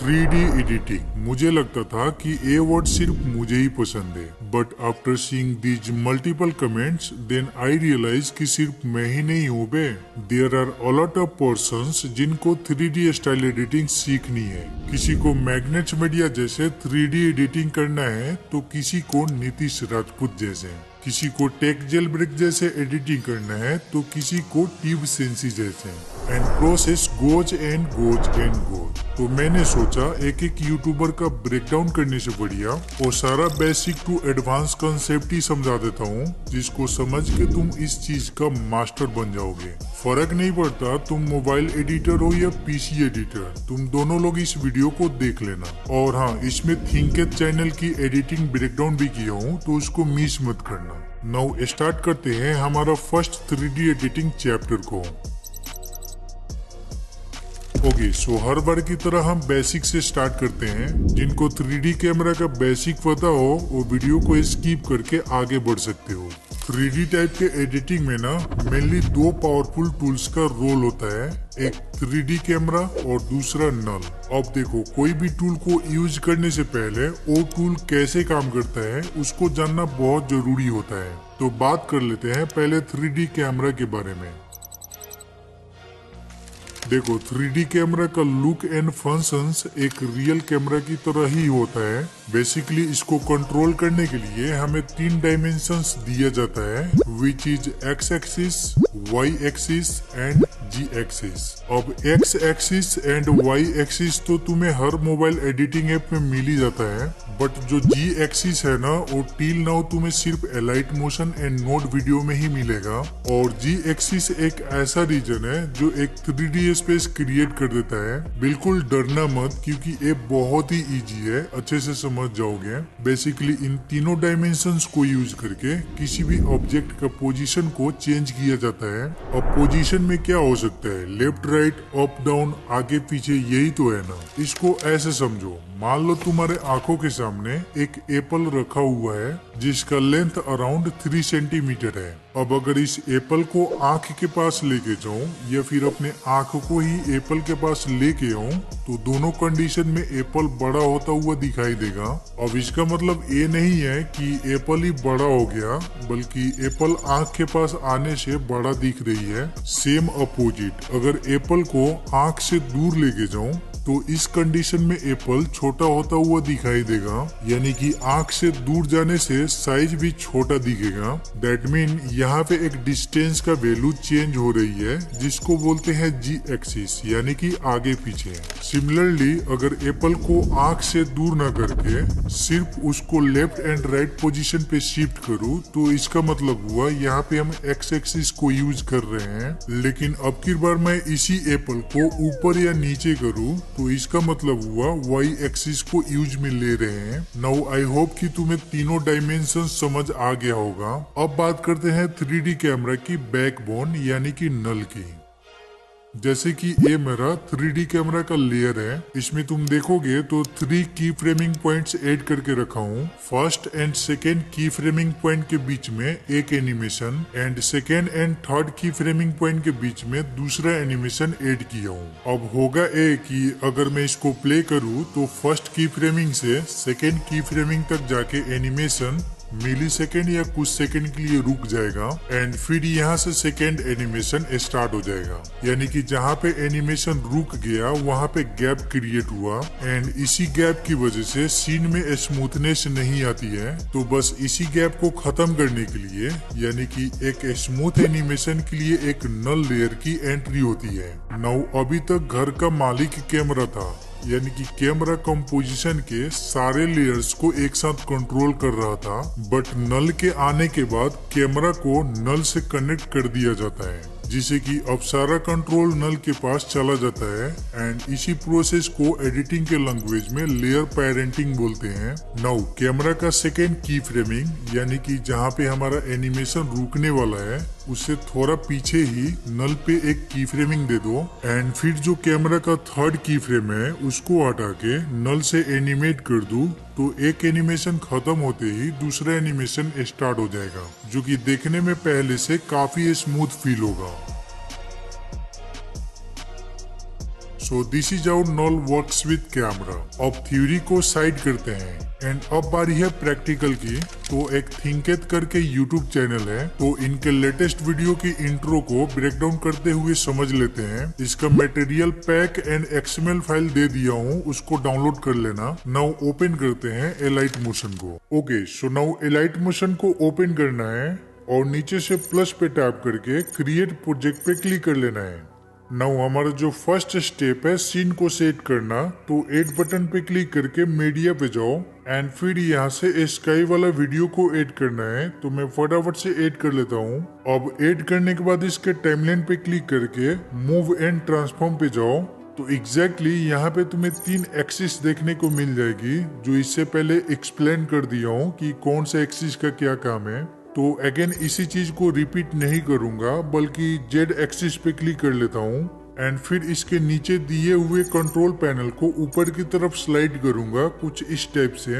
3D editing. मुझे लगता था कि ये वर्ड सिर्फ मुझे ही पसंद है, but after seeing these multiple comments then I realise कि सिर्फ मैं ही नहीं हूँ बे। There are a lot of persons जिनको 3D स्टाइल एडिटिंग सीखनी है। किसी को मैग्नेट्स मीडिया जैसे 3D एडिटिंग करना है तो किसी को नीतीश राजपूत जैसे, किसी को टेक जेल ब्रेक जैसे एडिटिंग करना है तो किसी को ट्यूब सेंसी जैसे, and process goes and goes and goes. तो मैंने सोचा एक एक यूट्यूबर का ब्रेकडाउन करने से बढ़िया और सारा बेसिक टू एडवांस कंसेप्ट ही समझा देता हूँ, जिसको समझ के तुम इस चीज का मास्टर बन जाओगे। फर्क नहीं पड़ता तुम मोबाइल एडिटर हो या पीसी एडिटर, तुम दोनों लोग इस वीडियो को देख लेना। और हाँ, इसमें थिंकेट चैनल की एडिटिंग ब्रेकडाउन भी किया हूँ तो उसको मिस मत करना। नाउ स्टार्ट करते हैं हमारा फर्स्ट 3D एडिटिंग चैप्टर को। ओके, सो हर बार की तरह हम बेसिक से स्टार्ट करते हैं। जिनको 3D कैमरा का बेसिक पता हो वो वीडियो को स्किप करके आगे बढ़ सकते हो। 3D टाइप के एडिटिंग में ना मेनली दो पावरफुल टूल्स का रोल होता है, एक 3D कैमरा और दूसरा नल। अब देखो, कोई भी टूल को यूज करने से पहले वो टूल कैसे काम करता है उसको जानना बहुत जरूरी होता है। तो बात कर लेते हैं पहले 3D कैमरा के बारे में। देखो, 3D कैमरा का लुक एंड फंक्शंस एक रियल कैमरा की तरह ही होता है। बेसिकली इसको कंट्रोल करने के लिए हमें 3 डायमेंशंस दिया जाता है, which is X axis, Y axis and Z axis. अब X axis and Y axis तो तुम्हें हर मोबाइल एडिटिंग ऐप में मिल ही जाता है, बट जो जी एक्सिस है ना वो टिल नाउ तुम्हें सिर्फ elite motion and note video में ही मिलेगा। और जी एक्सिस एक ऐसा रीजन है जो एक 3D स्पेस क्रिएट कर देता है। बिल्कुल डरना मत, क्योंकि ये बहुत ही इजी है, अच्छे से समझ जाओगे। बेसिकली इन तीनों डायमेंशंस को यूज करके किसी भी ऑब्जेक्ट का पोजीशन को चेंज किया जाता है। अब पोजीशन में क्या हो सकता है, लेफ्ट राइट अप डाउन आगे पीछे, यही तो है ना। इसको ऐसे समझो, मान लो तुम्हारे आंखों के सामने एक एप्पल रखा हुआ है जिसका लेंथ अराउंड 3 सेंटीमीटर है। अब अगर इस एप्पल को आंख के पास लेके जाऊं या फिर अपने आंख को ही एप्पल के पास लेके आऊं तो दोनों कंडीशन में एप्पल बड़ा होता हुआ दिखाई देगा। अब इसका मतलब ये नहीं है कि एप्पल ही बड़ा हो गया, बल्कि एप्पल आंख के पास आने से बड़ा दिख रही है। सेम अपोजिट, अगर एप्पल को आंख से दूर लेके जाऊं तो इस कंडीशन में एप्पल छोटा होता हुआ दिखाई देगा, यानी कि आंख से दूर जाने से साइज भी छोटा दिखेगा। दैट मीन यहाँ पे एक डिस्टेंस का वैल्यू चेंज हो रही है, जिसको बोलते हैं जी एक्सिस, यानी कि आगे पीछे। सिमिलरली अगर एप्पल को आंख से दूर न करके सिर्फ उसको लेफ्ट एंड राइट पोजीशन पे शिफ्ट करूँ तो इसका मतलब हुआ यहाँ पे हम एक्स एक्सिस को यूज कर रहे हैं। लेकिन अब की बार मैं इसी एप्पल को ऊपर या नीचे करूँ तो इसका मतलब हुआ वाई एक्सिस को यूज में ले रहे हैं। नाउ आई होप कि तुम्हें तीनों डायमेंशन समझ आ गया होगा। अब बात करते हैं 3D कैमरा की बैकबोन यानी कि नल की। जैसे कि ये मेरा 3D कैमरा का लेयर है, इसमें तुम देखोगे तो 3 की फ्रेमिंग पॉइंट्स ऐड करके रखा हूँ। फर्स्ट एंड सेकेंड की फ्रेमिंग पॉइंट के बीच में एक animation and second and third की फ्रेमिंग पॉइंट के बीच में दूसरा एनिमेशन ऐड किया हूँ। अब होगा ये कि अगर मैं इसको प्ले करूँ तो फर्स्ट की फ्रेमिंग से सेकेंड की फ्रेमिंग तक जाके एनिमेशन मिली सेकेंड या कुछ सेकेंड के लिए रुक जाएगा एंड फिर यहाँ से सेकेंड एनिमेशन स्टार्ट हो जाएगा। यानी कि जहाँ पे एनिमेशन रुक गया वहाँ पे गैप क्रिएट हुआ एंड इसी गैप की वजह से सीन में स्मूथनेस नहीं आती है। तो बस इसी गैप को खत्म करने के लिए, यानी कि एक स्मूथ एनिमेशन के लिए एक नल लेयर की एंट्री होती है। नाउ अभी तक घर का मालिक कैमरा था, यानी कि कैमरा कंपोजिशन के सारे लेयर्स को एक साथ कंट्रोल कर रहा था, बट नल के आने के बाद कैमरा को नल से कनेक्ट कर दिया जाता है, जिसे कि अब सारा कंट्रोल नल के पास चला जाता है एंड इसी प्रोसेस को एडिटिंग के लैंग्वेज में लेयर पेरेंटिंग बोलते हैं। नाउ कैमरा का सेकेंड की फ्रेमिंग, यानी कि जहाँ पे हमारा एनिमेशन रुकने वाला है उससे थोड़ा पीछे ही नल पे एक की फ्रेमिंग दे दो एंड फिर जो कैमरा का थर्ड की फ्रेम है उसको हटा के नल से एनिमेट कर दूं तो एक एनिमेशन खत्म होते ही दूसरा एनिमेशन स्टार्ट हो जाएगा, जो कि देखने में पहले से काफी स्मूथ फील होगा। So this is our knoll works with camera. अब थ्योरी को साइड करते हैं एंड अब बारी है प्रैक्टिकल की। तो एक थिंकेट करके यूट्यूब चैनल है, तो इनके लेटेस्ट वीडियो की इंट्रो को ब्रेकडाउन करते हुए समझ लेते हैं। इसका material pack and XML file दे दिया हूँ, उसको डाउनलोड कर लेना। नाउ ओपन करते हैं एलाइट मोशन को। Okay, so now elite motion को ओपन करना है और नीचे से प्लस पे टैप करके क्रिएट प्रोजेक्ट पे क्लिक कर लेना है। नाउ हमारा जो फर्स्ट स्टेप है सीन को सेट करना, तो ऐड बटन पे क्लिक करके मीडिया पे जाओ एंड फिर यहाँ से स्काई वाला वीडियो को ऐड करना है। तो मैं फटाफट से ऐड कर लेता हूँ। अब ऐड करने के बाद इसके टाइमलाइन पे क्लिक करके मूव एंड ट्रांसफॉर्म पे जाओ। तो एग्जैक्टली यहाँ पे तुम्हें 3 एक्सिस देखने को मिल जाएगी, जो इससे पहले एक्सप्लेन कर दिया हूँ कि कौन सा एक्सिस का क्या काम है। तो अगेन इसी चीज को रिपीट नहीं करूंगा, बल्कि जेड एक्सिस पे क्लिक कर लेता हूँ एंड फिर इसके नीचे दिए हुए कंट्रोल पैनल को ऊपर की तरफ स्लाइड करूंगा कुछ इस टाइप से।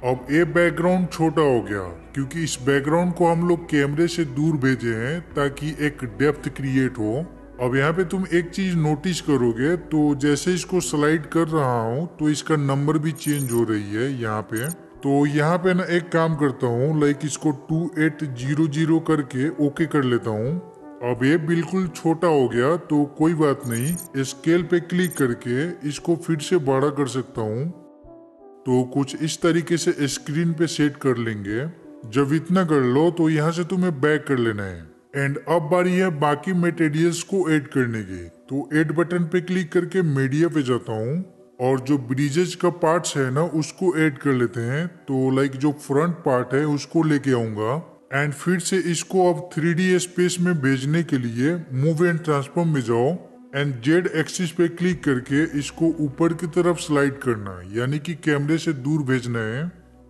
अब ये बैकग्राउंड छोटा हो गया क्योंकि इस बैकग्राउंड को हम लोग कैमरे से दूर भेजे हैं ताकि एक डेप्थ क्रिएट हो। अब यहाँ पे तुम एक चीज नोटिस करोगे, तो जैसे इसको स्लाइड कर रहा हूँ तो इसका नंबर भी चेंज हो रही है यहाँ पे। तो यहाँ पे ना एक काम करता हूँ, लाइक इसको 2800 करके ओके कर लेता हूँ। अब ये बिल्कुल छोटा हो गया, तो कोई बात नहीं, स्केल पे क्लिक करके इसको फिर से बड़ा कर सकता हूँ। तो कुछ इस तरीके से स्क्रीन पे सेट कर लेंगे। जब इतना कर लो तो यहाँ से तुम्हें बैक कर लेना है एंड अब बारी है बाकी मटेरियल्स को ऐड करने की। तो ऐड बटन पे क्लिक करके मीडिया पे जाता हूँ और जो ब्रिजेज का पार्ट्स है ना उसको ऐड कर लेते हैं। तो लाइक जो फ्रंट पार्ट है उसको लेके आऊंगा एंड फिर से इसको अब 3D स्पेस में भेजने के लिए मूव एंड ट्रांसफॉर्म में जाओ एंड जेड एक्सिस पे क्लिक करके इसको ऊपर की तरफ स्लाइड करना, यानी कि कैमरे से दूर भेजना है।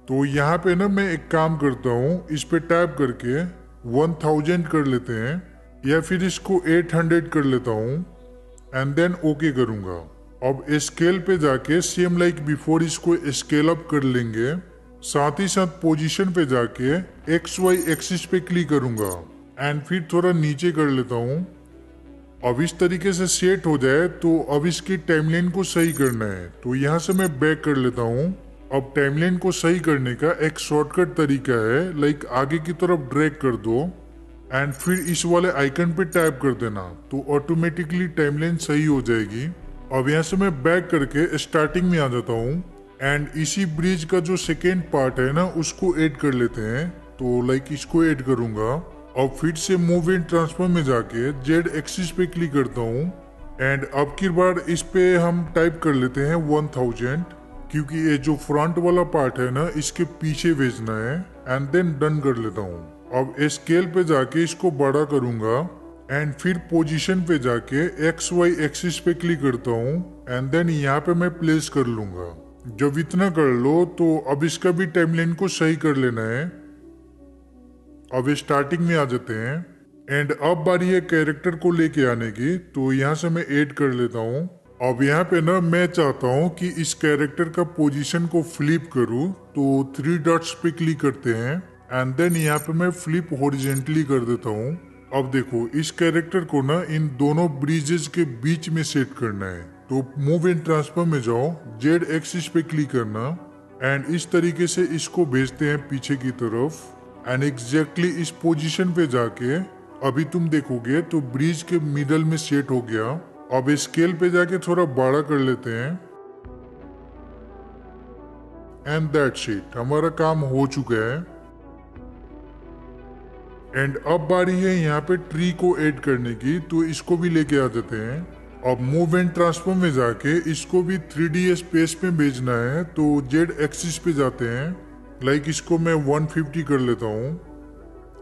तो यहाँ पे ना मैं एक काम करता हूँ, इस पे टैप करके 1000 कर लेते हैं या फिर इसको 800 कर लेता हूँ एंड देन ओके करूंगा। अब स्केल पे जाके सेम लाइक बिफोर इसको स्केल अप कर लेंगे। साथ ही साथ पोजीशन पे जाके XY एक्सिस पे क्लिक करूंगा एंड फिर थोड़ा नीचे कर लेता हूँ। अब इस तरीके से सेट हो जाए तो अब इसकी टाइमलाइन को सही करना है। तो यहाँ से मैं बैक कर लेता हूँ। अब टाइमलाइन को सही करने का एक शॉर्टकट तरीका है, लाइक आगे की तरफ ड्रैग कर दो एंड फिर इस वाले आइकन पे टैप कर देना, तो ऑटोमेटिकली टाइमलाइन सही हो जाएगी। अब यहाँ से मैं बैक करके स्टार्टिंग में आ जाता हूँ एंड इसी ब्रिज का जो सेकेंड पार्ट है ना उसको ऐड कर लेते हैं। तो लाइक इसको ऐड करूंगा। अब फिर से मूव एंड ट्रांसफॉर्म में जाके जेड एक्सिस पे क्लिक करता हूँ एंड अब की बार इस पे हम टाइप कर लेते हैं 1000, क्योंकि ये जो फ्रंट वाला पार्ट है ना इसके पीछे भेजना है एंड देन डन कर लेता हूँ। अब स्केल पे जाके इसको बड़ा करूंगा एंड फिर पोजीशन पे जाके XY एक्सिस पे क्लिक करता हूँ एंड देन यहाँ पे मैं प्लेस कर लूंगा। जब इतना कर लो तो अब इसका भी टाइमलाइन को सही कर लेना है। अब स्टार्टिंग में आ जाते हैं एंड अब बारी है कैरेक्टर को लेके आने की। तो यहाँ से मैं ऐड कर लेता हूँ। अब यहाँ पे ना मैं चाहता हूँ कि इस कैरेक्टर का पोजीशन को फ्लिप करूँ, तो 3 डॉट्स पे क्लिक करते हैं एंड देन यहाँ पे मैं फ्लिप हॉरिजेंटली कर देता हूँ। अब देखो इस कैरेक्टर को ना इन दोनों ब्रिजेस के बीच में सेट करना है। तो मूव एंड ट्रांसफॉर्म में जाओ, जेड एक्सिस पे क्लिक करना एंड इस तरीके से इसको भेजते हैं पीछे की तरफ एंड एग्जैक्टली इस पोजीशन पे जाके अभी तुम देखोगे तो ब्रिज के मिडल में सेट हो गया। अब स्केल पे जाके थोड़ा बड़ा कर लेते हैं एंड दैट्स इट, हमारा काम हो चुका है। एंड अब बारी है यहाँ पे ट्री को ऐड करने की, तो इसको भी लेके आ जाते हैं। अब मूव एंड ट्रांसफॉर्म में जाके इसको भी 3D स्पेस में भेजना है। तो जेड एक्सिस पे जाते हैं, लाइक इसको मैं 150 कर लेता हूँ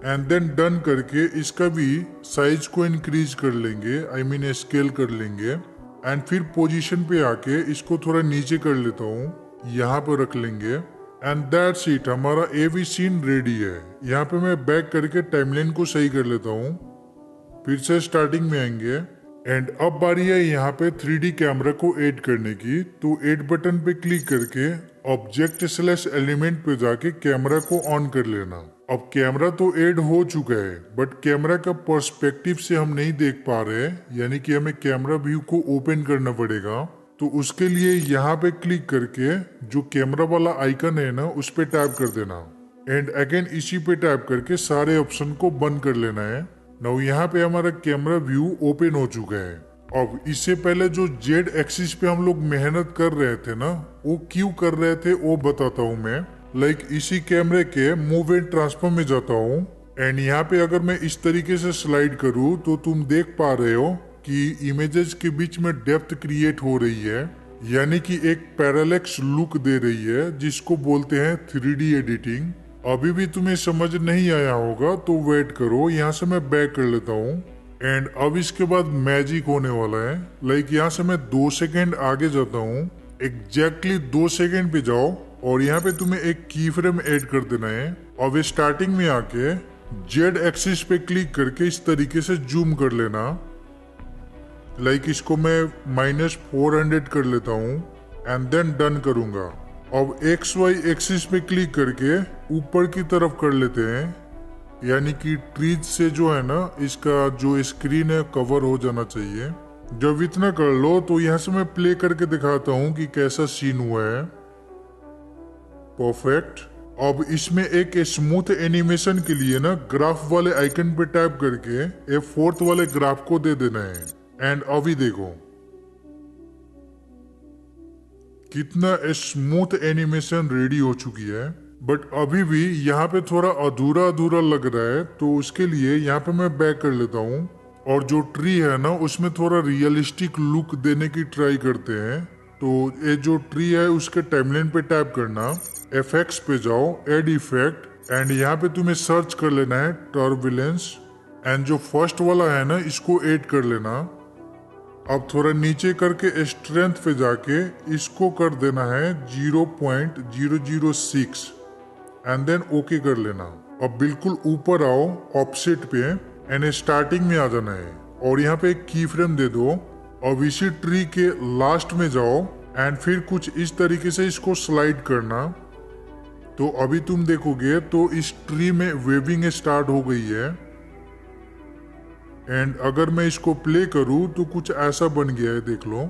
एंड देन डन करके इसका भी साइज को इंक्रीज कर लेंगे, आई मीन स्केल कर लेंगे एंड फिर पोजीशन पे आके इसको थोड़ा नीचे कर लेता हूँ, यहाँ पे रख लेंगे एंड दैट्स इट, हमारा AV सीन रेडी है। यहाँ पे मैं बैक करके टाइमलाइन को सही कर लेता हूँ, फिर से स्टार्टिंग में आएंगे एंड अब बारी है यहाँ पे 3D कैमरा को ऐड करने की। तो ऐड बटन पे क्लिक करके ऑब्जेक्ट/एलिमेंट पे जाके कैमरा को ऑन कर लेना। अब कैमरा तो ऐड हो चुका है, बट कैमरा का पर्सपेक्टिव से हम नहीं देख पा रहे, यानी कि हमें कैमरा व्यू को ओपन करना पड़ेगा। तो उसके लिए यहाँ पे क्लिक करके जो कैमरा वाला आइकन है ना, उस पे टैप कर देना एंड अगेन इसी पे टैप करके सारे ऑप्शन को बंद कर लेना है। नाउ यहाँ पे हमारा कैमरा व्यू ओपन हो चुका है। अब इससे पहले जो जेड एक्सिस पे हम लोग मेहनत कर रहे थे ना, वो क्यों कर रहे थे वो बताता हूँ मैं। लाइक इसी कैमरे के मूव एंड ट्रांसफर में जाता हूँ एंड यहाँ पे अगर मैं इस तरीके से स्लाइड करूँ तो तुम देख पा रहे हो कि इमेजेस के बीच में डेप्थ क्रिएट हो रही है, यानी कि एक पैरालेक्स लुक दे रही है, जिसको बोलते हैं 3D एडिटिंग। अभी भी तुम्हें समझ नहीं आया होगा तो वेट करो, यहाँ से मैं बैक कर लेता हूँ एंड अब इसके बाद मैजिक होने वाला है। लाइक यहाँ से मैं 2 सेकेंड आगे जाता हूँ, एग्जैक्टली 2 सेकेंड पे जाओ और यहाँ पे तुम्हें एक की फ्रेम ऐड कर देना है। अब स्टार्टिंग में आके जेड एक्सिस पे क्लिक करके इस तरीके से जूम कर लेना। लाइक इसको मैं -400 कर लेता हूँ एंड देन डन करूंगा। अब XY एक्सिस पे क्लिक करके ऊपर की तरफ कर लेते हैं, यानी कि ट्रीज से जो है ना, इसका जो स्क्रीन है कवर हो जाना चाहिए। जब इतना कर लो तो यहाँ से मैं प्ले करके दिखाता हूँ कि कैसा सीन हुआ है। परफेक्ट। अब इसमें एक स्मूथ एनिमेशन के लिए ना ग्राफ वाले आइकन पे टैप करके F4 वाले ग्राफ को दे देना है एंड अभी देखो कितना स्मूथ एनिमेशन रेडी हो चुकी है। बट अभी भी यहाँ पे थोड़ा अधूरा अधूरा लग रहा है, तो उसके लिए यहाँ पे मैं बैक कर लेता हूँ और जो ट्री है ना उसमें थोड़ा रियलिस्टिक लुक देने की ट्राई करते हैं। तो ये जो ट्री है उसके टाइमलाइन पे टैप करना, FX पे जाओ, एड इफेक्ट एंड यहाँ पे तुम्हें सर्च कर लेना है टर्बुलेंस एंड जो फर्स्ट वाला है ना इसको ऐड कर लेना। अब थोड़ा नीचे करके स्ट्रेंथ पे जाके इसको कर देना है 0.006 एंड देन ओके कर लेना। अब बिल्कुल ऊपर आओ ऑफसेट पे एंड स्टार्टिंग में आ जाना है और यहाँ पे एक की फ्रेम दे दो। अब इसी ट्री के लास्ट में जाओ एंड फिर कुछ इस तरीके से इसको स्लाइड करना। तो अभी तुम देखोगे तो इस ट्री में वेविंग स्टार्ट हो गई है एंड अगर मैं इसको प्ले करूं तो कुछ ऐसा बन गया है, देख लो।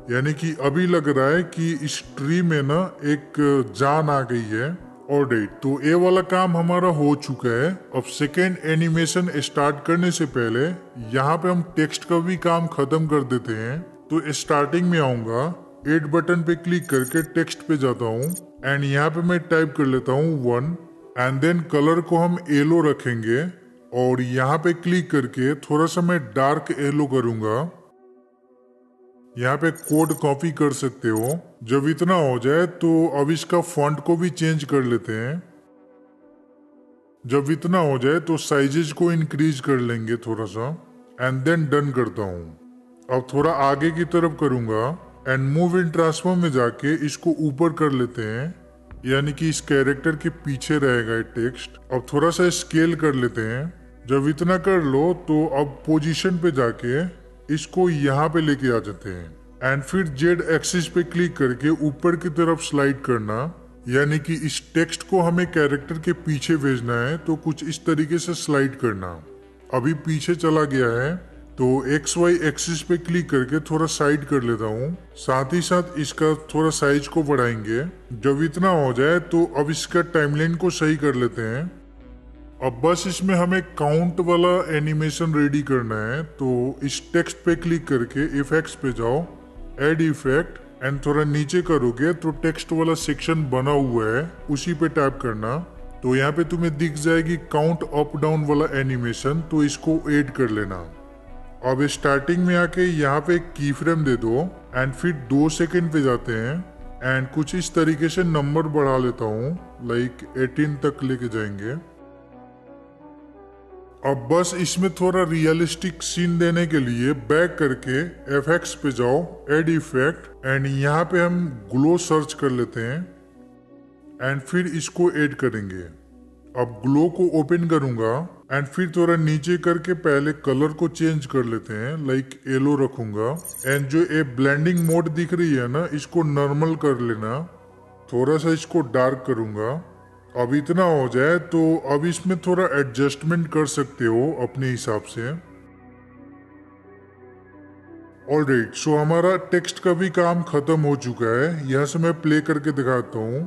यानी कि अभी लग रहा है कि इस ट्री में ना एक जान आ गई है। ऑलराइट, तो ये वाला काम हमारा हो चुका है। अब सेकेंड एनिमेशन स्टार्ट करने से पहले यहाँ पे हम टेक्स्ट का भी काम खत्म कर देते हैं। तो स्टार्टिंग में आऊंगा, एड बटन पे क्लिक करके टेक्स्ट पे जाता हूँ एंड यहाँ पे मैं टाइप कर लेता हूँ 1 एंड देन कलर को हम येलो रखेंगे और यहाँ पे क्लिक करके थोड़ा सा मैं डार्क येलो करूंगा। यहाँ पे कोड कॉपी कर सकते हो। जब इतना हो जाए तो अब इसका फॉन्ट को भी चेंज कर लेते हैं। जब इतना हो जाए तो साइजेस को इंक्रीज कर लेंगे थोड़ा सा एंड देन डन करता हूँ। अब थोड़ा आगे की तरफ करूंगा एंड मूव इन ट्रांसफॉर्म में जाके इसको ऊपर कर लेते हैं, यानी कि इस कैरेक्टर के पीछे रहेगा टेक्स्ट। अब थोड़ा सा स्केल कर लेते हैं। जब इतना कर लो तो अब पोजीशन पे जाके इसको यहाँ पे लेके आ जाते हैं एंड फिर जेड एक्सिस पे क्लिक करके ऊपर की तरफ स्लाइड करना, यानी कि इस टेक्स्ट को हमें कैरेक्टर के पीछे भेजना है। तो कुछ इस तरीके से स्लाइड करना। अभी पीछे चला गया है तो XY एक्सिस पे क्लिक करके थोड़ा साइड कर लेता हूँ। साथ ही साथ इसका थोड़ा साइज को बढ़ाएंगे। जब इतना हो जाए तो अब इसका टाइमलाइन को सही कर लेते हैं। अब बस इसमें हमें काउंट वाला एनिमेशन रेडी करना है। तो इस टेक्स्ट पे क्लिक करके इफेक्ट्स पे जाओ, एड इफेक्ट एंड थोड़ा नीचे करोगे तो टेक्स्ट वाला सेक्शन बना हुआ है, उसी पे टैप करना। तो यहाँ पे तुम्हें दिख जाएगी काउंट अप डाउन वाला एनिमेशन, तो इसको ऐड कर लेना। अब स्टार्टिंग में आके यहाँ पे एक की फ्रेम दे दो एंड फिर 2 सेकेंड पे जाते हैं एंड कुछ इस तरीके से नंबर बढ़ा लेता हूँ, लाइक 18 तक लेके जाएंगे। अब बस इसमें थोड़ा रियलिस्टिक सीन देने के लिए बैक करके FX पे जाओ, एड इफेक्ट एंड यहाँ पे हम ग्लो सर्च कर लेते हैं एंड फिर इसको ऐड करेंगे। अब ग्लो को ओपन करूंगा एंड फिर थोड़ा नीचे करके पहले कलर को चेंज कर लेते हैं, लाइक येलो रखूंगा एंड जो ये ब्लेंडिंग मोड दिख रही है ना, इसको नॉर्मल कर लेना। थोड़ा सा इसको डार्क करूंगा अब इतना हो जाए तो अब इसमें थोड़ा एडजस्टमेंट कर सकते हो अपने हिसाब से। ऑलराइट, सो हमारा टेक्स्ट का भी काम खत्म हो चुका है। यहाँ से मैं प्ले करके दिखाता हूँ।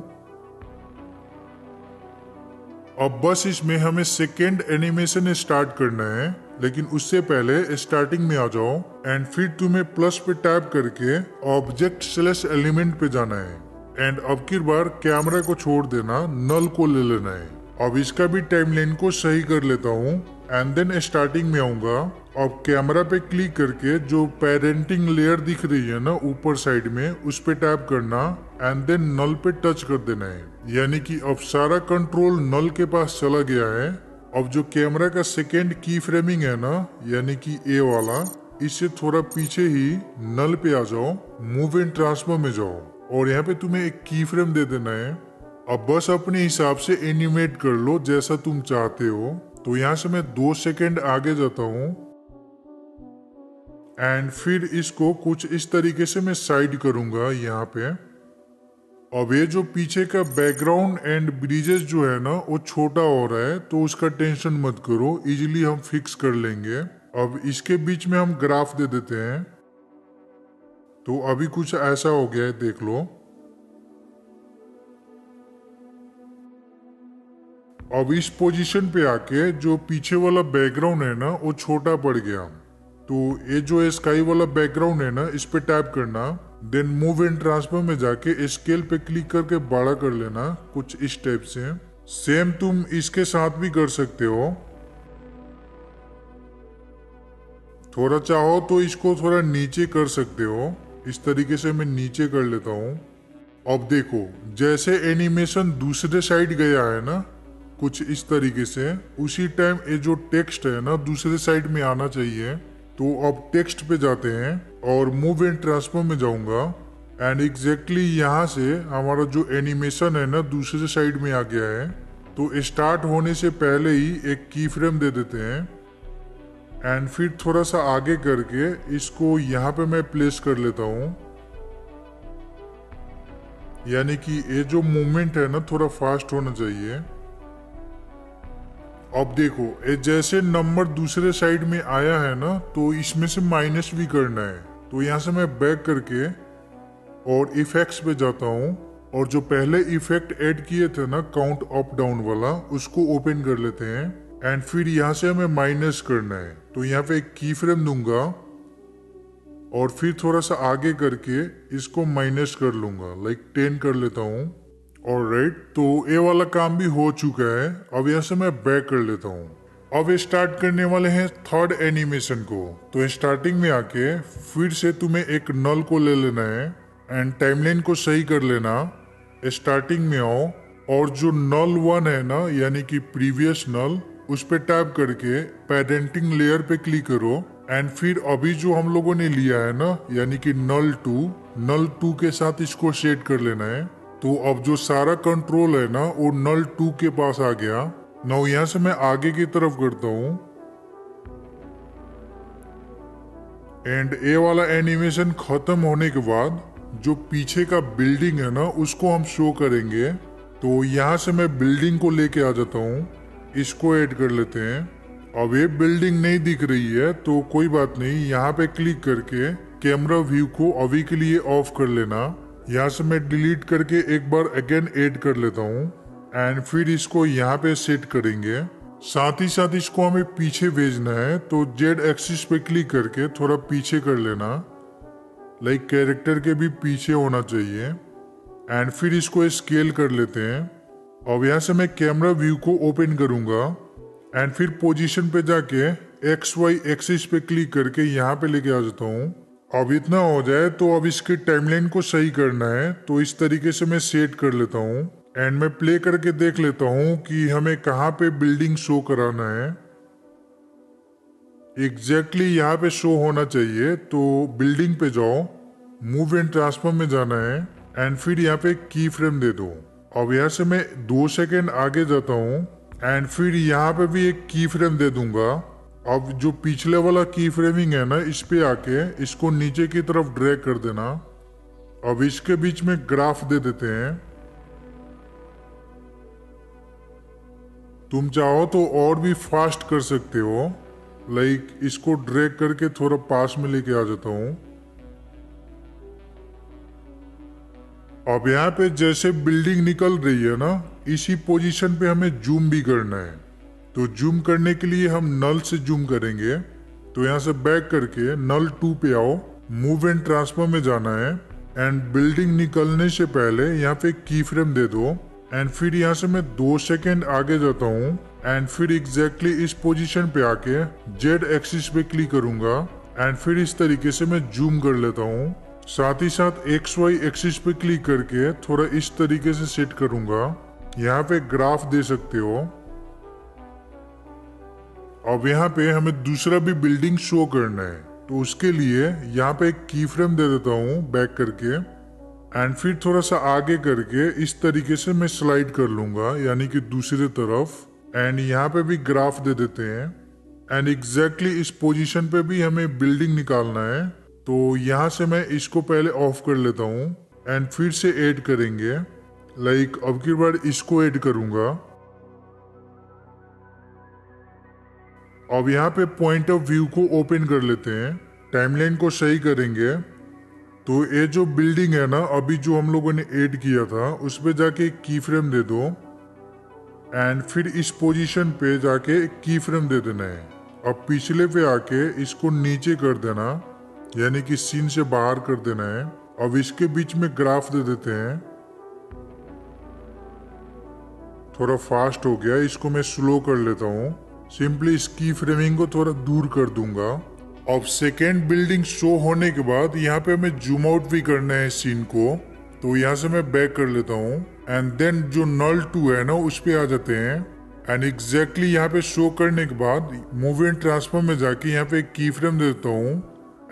अब बस इसमें हमें सेकेंड एनिमेशन स्टार्ट करना है, लेकिन उससे पहले स्टार्टिंग में आ जाओ एंड फिर तुम्हें प्लस पे टैप करके ऑब्जेक्ट स्लैश एलिमेंट पे जाना है एंड अब की बार कैमरा को छोड़ देना, नल को ले लेना है। अब इसका भी टाइमलाइन को सही कर लेता हूँ एंड देन स्टार्टिंग में आऊंगा। अब कैमरा पे क्लिक करके जो पेरेंटिंग लेयर दिख रही है ना ऊपर साइड में, उस पे टैप करना एंड देन नल पे टच कर देना है। यानी कि अब सारा कंट्रोल नल के पास चला गया है। अब जो कैमरा का सेकेंड की फ्रेमिंग है ना, यानी कि ए वाला, इससे थोड़ा पीछे ही नल पे आ जाओ, मूव एंड ट्रांसफर में जाओ और यहाँ पे तुम्हें एक की फ्रेम दे देना है। अब बस अपने हिसाब से एनिमेट कर लो जैसा तुम चाहते हो। तो यहाँ से मैं 2 सेकेंड आगे जाता हूँ एंड फिर इसको कुछ इस तरीके से मैं साइड करूंगा यहाँ पे। अब ये जो पीछे का बैकग्राउंड एंड ब्रिजेस जो है ना वो छोटा हो रहा है, तो उसका टेंशन मत करो, इजीली हम फिक्स कर लेंगे। अब इसके बीच में हम ग्राफ दे देते हैं। तो अभी कुछ ऐसा हो गया है, देख लो। अब इस पोजीशन पे आके जो पीछे वाला बैकग्राउंड है ना वो छोटा पड़ गया। तो ये जो स्काई वाला बैकग्राउंड है ना, इस पे टैप करना, देन मूव एंड ट्रांसफर में जाके स्केल पे क्लिक करके बड़ा कर लेना कुछ इस टाइप से। सेम तुम इसके साथ भी कर सकते हो। थोड़ा चाहो तो इसको थोड़ा नीचे कर सकते हो, इस तरीके से मैं नीचे कर लेता हूँ। अब देखो जैसे एनिमेशन दूसरे साइड गया है ना कुछ इस तरीके से, उसी टाइम ये जो टेक्स्ट है ना दूसरे साइड में आना चाहिए। तो अब टेक्स्ट पे जाते हैं और मूव एंड ट्रांसफर में जाऊंगा एंड एग्जैक्टली यहाँ से हमारा जो एनिमेशन है ना दूसरे साइड में आ गया है। तो स्टार्ट होने से पहले ही एक की फ्रेम दे देते हैं एंड फिर थोड़ा सा आगे करके इसको यहाँ पे मैं प्लेस कर लेता हूँ। यानी कि ये जो मूवमेंट है ना थोड़ा फास्ट होना चाहिए। अब देखो ये जैसे नंबर दूसरे साइड में आया है ना, तो इसमें से माइनस भी करना है। तो यहाँ से मैं बैक करके और इफेक्ट्स पे जाता हूँ और जो पहले इफेक्ट ऐड किए थे ना काउंट अप डाउन वाला, उसको ओपन कर लेते हैं एंड फिर यहाँ से हमें माइनस करना है। तो यहाँ पे एक की फ्रेम दूंगा और फिर थोड़ा सा आगे करके इसको माइनस कर लूंगा, लाइक 10 कर लेता हूँ। ऑलराइट, तो ये वाला काम भी हो चुका है। अब यहाँ से मैं बैक कर लेता हूँ। अब स्टार्ट करने वाले हैं थर्ड एनिमेशन को। तो स्टार्टिंग में आके फिर से तुम्हें एक नल को ले लेना है एंड टाइमलाइन को सही कर लेना। स्टार्टिंग में आओ और जो नल 1 है ना, यानी कि प्रीवियस नल, उस पे टैप करके पेरेंटिंग लेयर पे क्लिक करो एंड फिर अभी जो हम लोगों ने लिया है ना, यानी कि नल 2 के साथ इसको सेट कर लेना है। तो अब जो सारा कंट्रोल है ना वो नल 2 के पास आ गया। नाउ यहाँ से मैं आगे की तरफ करता हूँ एंड ए वाला एनिमेशन खत्म होने के बाद जो पीछे का बिल्डिंग है ना उसको हम शो करेंगे। तो यहाँ से मैं बिल्डिंग को लेके आ जाता हूँ, इसको ऐड कर लेते हैं। अब ये बिल्डिंग नहीं दिख रही है तो कोई बात नहीं, यहाँ पे क्लिक करके कैमरा व्यू को अभी के लिए ऑफ कर लेना। यहाँ से मैं डिलीट करके एक बार अगेन ऐड कर लेता हूँ एंड फिर इसको यहाँ पे सेट करेंगे। साथ ही साथ इसको हमें पीछे भेजना है, तो जेड एक्सिस पे क्लिक करके थोड़ा पीछे कर लेना, लाइक कैरेक्टर के भी पीछे होना चाहिए एंड फिर इसको स्केल कर लेते हैं। अब यहाँ से मैं कैमरा व्यू को ओपन करूंगा एंड फिर पोजीशन पे जाके एक्स वाई एक्सिस पे क्लिक करके यहाँ पे लेके आ जाता हूँ। अब इतना हो जाए तो अब इसकी टाइमलाइन को सही करना है, तो इस तरीके से मैं सेट कर लेता हूँ एंड मैं प्ले करके देख लेता हूँ कि हमें कहाँ पे बिल्डिंग शो कराना है। एग्जैक्टली यहाँ पे शो होना चाहिए। तो बिल्डिंग पे जाओ, मूव एंड ट्रांसफर में जाना है एंड फिर यहाँ पे की फ्रेम दे दो। अब यहाँ से मैं 2 सेकेंड आगे जाता हूँ एंड फिर यहाँ पे भी एक की फ्रेम दे दूंगा। अब जो पिछले वाला की फ्रेमिंग है ना, इस पे आके इसको नीचे की तरफ ड्रैग कर देना। अब इसके बीच में ग्राफ दे देते हैं तुम चाहो तो और भी फास्ट कर सकते हो, लाइक इसको ड्रैग करके थोड़ा पास में लेके आ जाता हूँ। अब यहाँ पे जैसे बिल्डिंग निकल रही है ना, इसी पोजीशन पे हमें जूम भी करना है। तो जूम करने के लिए हम नल से जूम करेंगे। तो यहाँ से बैक करके नल 2 पे आओ, मूव एंड ट्रांसफर में जाना है एंड बिल्डिंग निकलने से पहले यहाँ पे की फ्रेम दे दो। एंड फिर यहाँ से मैं 2 सेकेंड आगे जाता हूँ एंड फिर एग्जैक्टली इस पोजीशन पे आके जेड एक्सिस पे क्लिक करूंगा एंड फिर इस तरीके से मैं जूम कर लेता हूँ। साथ ही साथ एक्स वाई एक्सिस पे क्लिक करके थोड़ा इस तरीके से सेट करूंगा। यहाँ पे ग्राफ दे सकते हो। अब यहाँ पे हमें दूसरा भी बिल्डिंग शो करना है, तो उसके लिए यहाँ पे एक की फ्रेम दे देता हूँ बैक करके एंड फिर थोड़ा सा आगे करके इस तरीके से मैं स्लाइड कर लूंगा, यानी कि दूसरी तरफ। एंड यहाँ पे भी ग्राफ दे देते हैं एंड एग्जैक्टली इस पोजीशन पे भी हमें बिल्डिंग निकालना है। तो यहाँ से मैं इसको पहले ऑफ कर लेता हूँ एंड फिर से ऐड करेंगे। लाइक अब की बार इसको ऐड करूंगा। अब यहाँ पे पॉइंट ऑफ व्यू को ओपन कर लेते हैं, टाइमलाइन को सही करेंगे। तो ये जो बिल्डिंग है ना, अभी जो हम लोगों ने ऐड किया था उस पे जाके एक की फ्रेम दे दो एंड फिर इस पोजीशन पे जाके एक की फ्रेम दे देना है। अब पिछले पे आके इसको नीचे कर देना, यानी कि सीन से बाहर कर देना है। अब इसके बीच में ग्राफ दे देते हैं। थोड़ा फास्ट हो गया, इसको मैं स्लो कर लेता हूँ। सिंपली इस की फ्रेमिंग को थोड़ा दूर कर दूंगा। अब सेकेंड बिल्डिंग शो होने के बाद यहाँ पे हमें जूम आउट भी करना है सीन को। तो यहाँ से मैं बैक कर लेता हूँ एंड देन जो नल 2 है ना उस पे आ जाते हैं एंड एग्जैक्टली यहाँ पे शो करने के बाद मूव एंड ट्रांसफर में जाके यहाँ पे एक की फ्रेम देता हूँ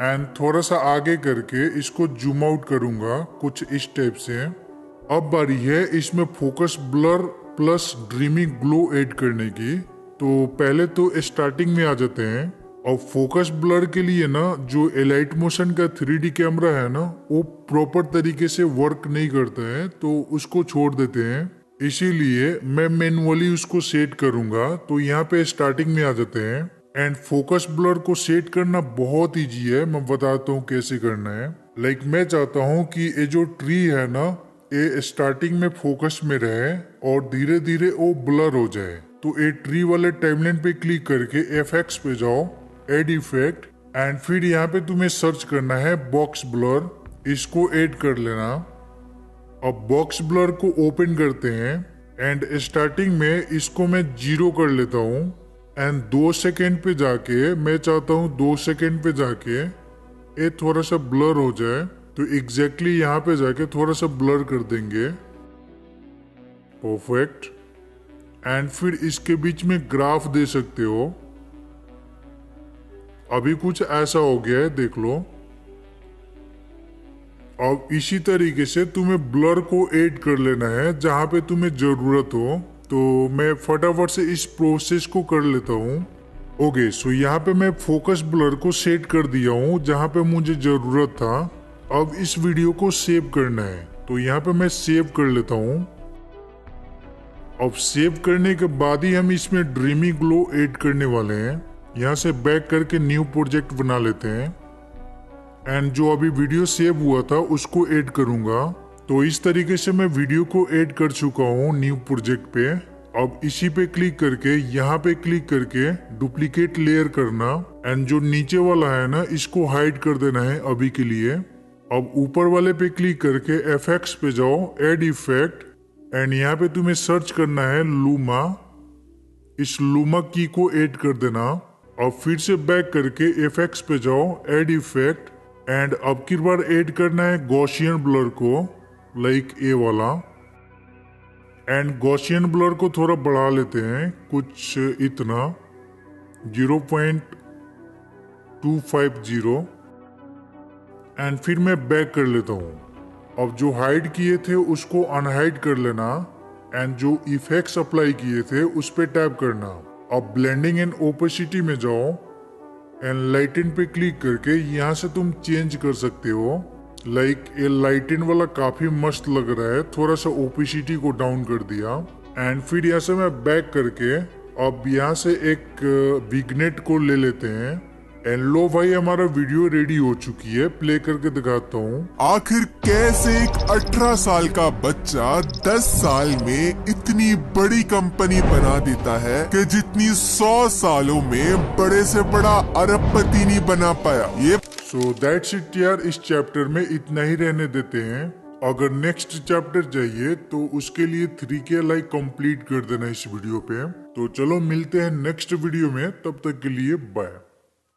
एंड थोड़ा सा आगे करके इसको जूम आउट करूंगा कुछ इस टाइप से। अब बारी है इसमें focus blur plus dreamy glow add करने की। तो पहले तो स्टार्टिंग में आ जाते हैं। और फोकस ब्लर के लिए ना जो एलाइट मोशन का 3D कैमरा है ना, वो प्रॉपर तरीके से वर्क नहीं करता है, तो उसको छोड़ देते हैं। इसीलिए मैं मैनुअली उसको सेट करूंगा। तो यहाँ पे स्टार्टिंग में आ जाते हैं एंड फोकस ब्लर को सेट करना बहुत इजी है, मैं बताता हूँ कैसे करना है। लाइक मैं चाहता हूँ कि ये जो ट्री है ना, ये स्टार्टिंग में फोकस में रहे और धीरे धीरे वो ब्लर हो जाए। तो ये ट्री वाले टाइमलाइन पे क्लिक करके FX पे जाओ, एड इफेक्ट एंड फिर यहाँ पे तुम्हें सर्च करना है बॉक्स ब्लर, इसको ऐड कर लेना। अब बॉक्स ब्लर को ओपन करते हैं एंड स्टार्टिंग में इसको मैं 0 कर लेता हूँ एंड 2 सेकेंड पे जाके मैं चाहता हूँ 2 सेकेंड पे जाके ये थोड़ा सा ब्लर हो जाए। तो एग्जैक्टली यहाँ पे जाके थोड़ा सा ब्लर कर देंगे। परफेक्ट। एंड फिर इसके बीच में ग्राफ दे सकते हो। अभी कुछ ऐसा हो गया है, देख लो। अब इसी तरीके से तुम्हें ब्लर को ऐड कर लेना है जहां पे तुम्हें जरूरत हो। तो मैं फटाफट से इस प्रोसेस को कर लेता हूँ। ओके, सो यहाँ पे मैं फोकस ब्लर को सेट कर दिया हूँ जहां पे मुझे जरूरत था। अब इस वीडियो को सेव करना है, तो यहाँ पे मैं सेव कर लेता हूँ। अब सेव करने के बाद ही हम इसमें ड्रीमी ग्लो ऐड करने वाले हैं। यहाँ से बैक करके न्यू प्रोजेक्ट बना लेते हैं एंड जो अभी वीडियो सेव हुआ था उसको ऐड करूंगा। तो इस तरीके से मैं वीडियो को ऐड कर चुका हूँ न्यू प्रोजेक्ट पे। अब इसी पे क्लिक करके यहाँ पे क्लिक करके डुप्लीकेट लेयर करना एंड जो नीचे वाला है ना, इसको हाइड कर देना है अभी के लिए। अब ऊपर वाले पे क्लिक करके FX पे जाओ, एड इफेक्ट एंड यहाँ पे तुम्हें सर्च करना है लूमा। इस लूमा की को ऐड कर देना। अब फिर से बैक करके FX पे जाओ, एड इफेक्ट एंड अब की बार ऐड करना है गॉसियन ब्लर को, लाइक ए वाला। एंड गॉसियन ब्लर को थोड़ा बढ़ा लेते हैं, कुछ इतना 0.250 एंड फिर मैं बैक कर लेता हूँ। अब जो हाइड किए थे उसको अनहाइड कर लेना एंड जो इफेक्ट्स अप्लाई किए थे उस पे टैप करना। अब ब्लेंडिंग एंड ओपेसिटी में जाओ एंड लाइटन पे क्लिक करके यहाँ से तुम चेंज कर सकते हो। लाइक ये लाइटन वाला काफी मस्त लग रहा है, थोड़ा सा ओपेसिटी को डाउन कर दिया एंड फिर यहाँ से मैं बैक करके अब यहाँ से एक विग्नेट को ले लेते हैं। एंड लो भाई, हमारा वीडियो रेडी हो चुकी है, प्ले करके दिखाता हूँ। आखिर कैसे एक 18 साल का बच्चा 10 साल में इतनी बड़ी कंपनी बना देता है कि जितनी 100 सालों में बड़े से बड़ा अरबपति नहीं बना पाया। ये सो दैट्स इट यार, इस चैप्टर में इतना ही रहने देते हैं। अगर नेक्स्ट चैप्टर चाहिए तो उसके लिए 3K लाइक कंप्लीट कर देना इस वीडियो पे। तो चलो मिलते हैं नेक्स्ट वीडियो में, तब तक के लिए बाय।